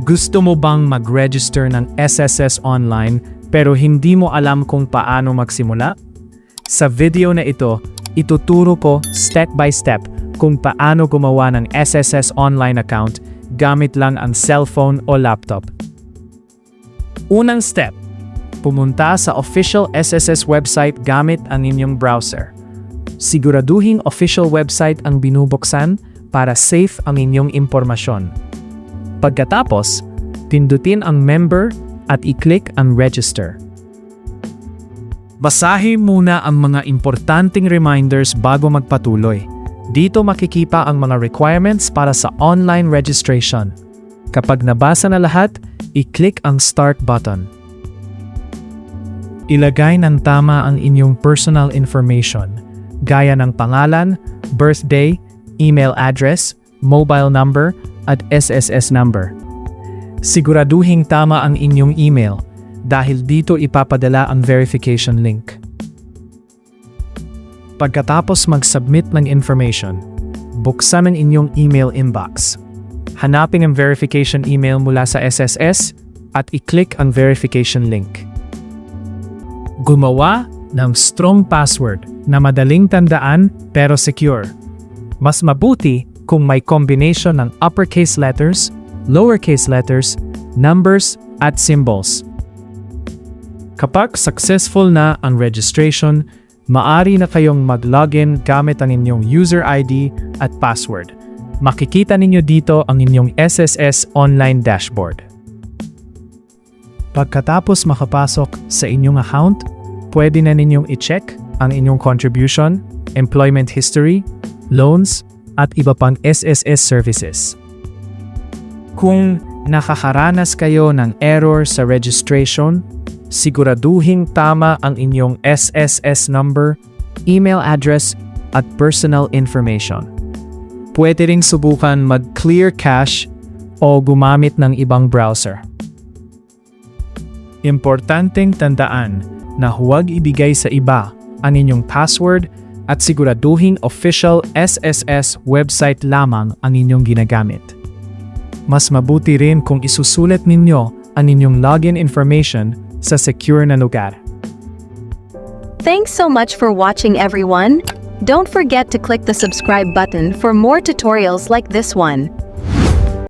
Gusto mo bang mag-register ng SSS Online pero hindi mo alam kung paano magsimula? Sa video na ito, ituturo ko step by step kung paano gumawa ng SSS Online Account gamit lang ang cellphone o laptop. Unang step, pumunta sa official SSS website gamit ang inyong browser. Siguraduhin official website ang binubuksan para safe ang inyong impormasyon. Pagkatapos, pindutin ang member at i-click ang register. Basahin muna ang mga importanteng reminders bago magpatuloy. Dito makikita ang mga requirements para sa online registration. Kapag nabasa na lahat, i-click ang start button. Ilagay ng tama ang inyong personal information, gaya ng pangalan, birthday, email address, mobile number, at SSS number. Siguraduhin tama ang inyong email dahil dito ipapadala ang verification link. Pagkatapos mag-submit ng information, buksan ang inyong email inbox. Hanapin ang verification email mula sa SSS at i-click ang verification link. Gumawa ng strong password na madaling tandaan pero secure. Mas mabuti kung may combination ng uppercase letters, lowercase letters, numbers, at symbols. Kapag successful na ang registration, maaari na kayong mag-login gamit ang inyong user ID at password. Makikita ninyo dito ang inyong SSS online dashboard. Pagkatapos makapasok sa inyong account, pwede na ninyong i-check ang inyong contribution, employment history, loans, at iba pang SSS services. Kung nakakaranas kayo ng error sa registration, siguraduhin tama ang inyong SSS number, email address, at personal information. Pwede ring subukan mag-clear cache o gumamit ng ibang browser. Importanteng tandaan na huwag ibigay sa iba ang inyong password at siguraduhin official SSS website lamang ang inyong ginagamit. Mas mabuti rin kung isusulat ninyo ang inyong login information sa secure na lugar. Thanks so much for watching, everyone. Don't forget to click the subscribe button for more tutorials like this one.